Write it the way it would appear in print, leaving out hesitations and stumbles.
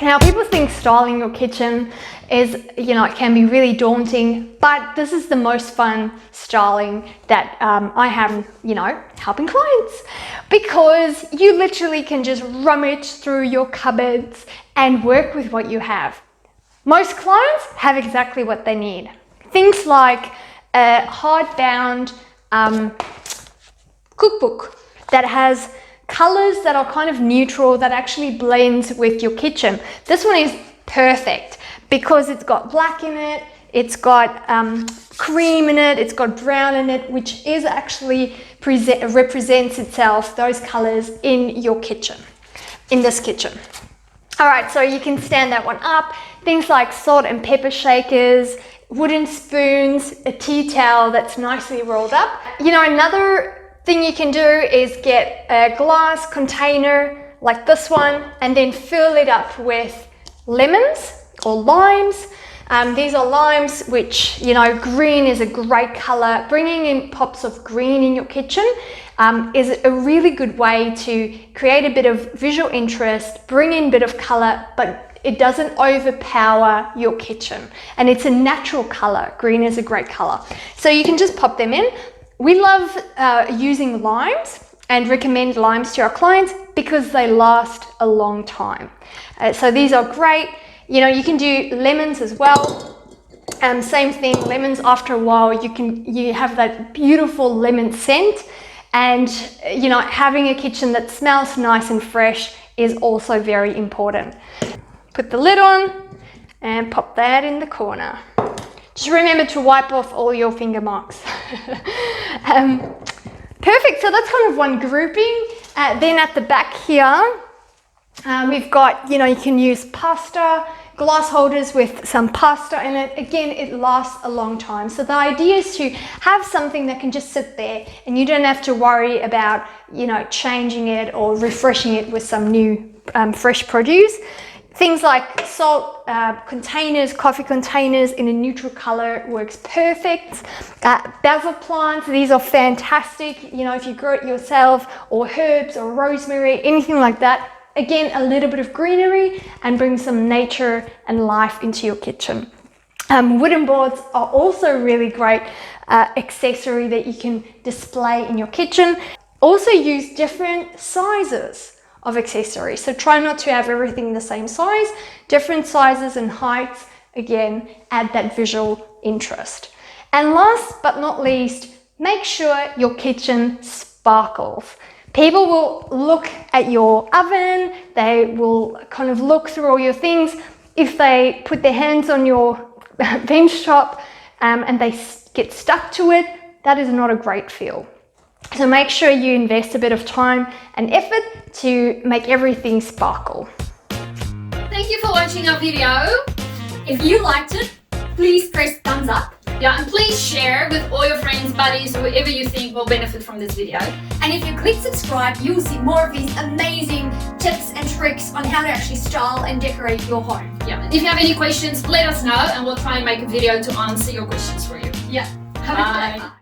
Now, people think styling your kitchen is, it can be really daunting, but this is the most fun styling that I have, helping clients, because you literally can just rummage through your cupboards and work with what you have. Most clients have exactly what they need. Things like a hardbound cookbook that has colors that are kind of neutral, that actually blends with your kitchen. This one is perfect because it's got black in it, it's got cream in it, it's got brown in it, which is actually represents itself, those colors in your kitchen, in this kitchen. All right, so you can stand that one up. Things like salt and pepper shakers, wooden spoons, a tea towel that's nicely rolled up. Another thing you can do is get a glass container like this one and then fill it up with lemons or limes. These are limes, which, green is a great color. Bringing in pops of green in your kitchen is a really good way to create a bit of visual interest, bring in a bit of color, but it doesn't overpower your kitchen. And it's a natural color. Green is a great color. So you can just pop them in. We love using limes and recommend limes to our clients because they last a long time. So these are great. You can do lemons as well. Same thing, lemons after a while, you have that beautiful lemon scent, and having a kitchen that smells nice and fresh is also very important. Put the lid on and pop that in the corner. Just remember to wipe off all your finger marks. Perfect, so that's kind of one grouping. Then at the back here, we've got, you can use pasta, glass holders with some pasta in it. Again, it lasts a long time. So the idea is to have something that can just sit there and you don't have to worry about, changing it or refreshing it with some new fresh produce. Things like salt containers, coffee containers in a neutral color works perfect. Basil plants, these are fantastic. If you grow it yourself, or herbs or rosemary, anything like that. Again, a little bit of greenery and bring some nature and life into your kitchen. Wooden boards are also really great accessory that you can display in your kitchen. Also use different sizes of accessories. So try not to have everything the same size. Different sizes and heights, again, add that visual interest. And last but not least, make sure your kitchen sparkles. People will look at your oven, they will kind of look through all your things. If they put their hands on your bench top and they get stuck to it, that is not a great feel. So make sure you invest a bit of time and effort to make everything sparkle. Thank you for watching our video. If you liked it, please press thumbs up. Yeah, and please share with all your friends, buddies, whoever you think will benefit from this video. And if you click subscribe, you will see more of these amazing tips and tricks on how to actually style and decorate your home. Yeah, if you have any questions, let us know and we'll try and make a video to answer your questions for you. Yeah, have a good day.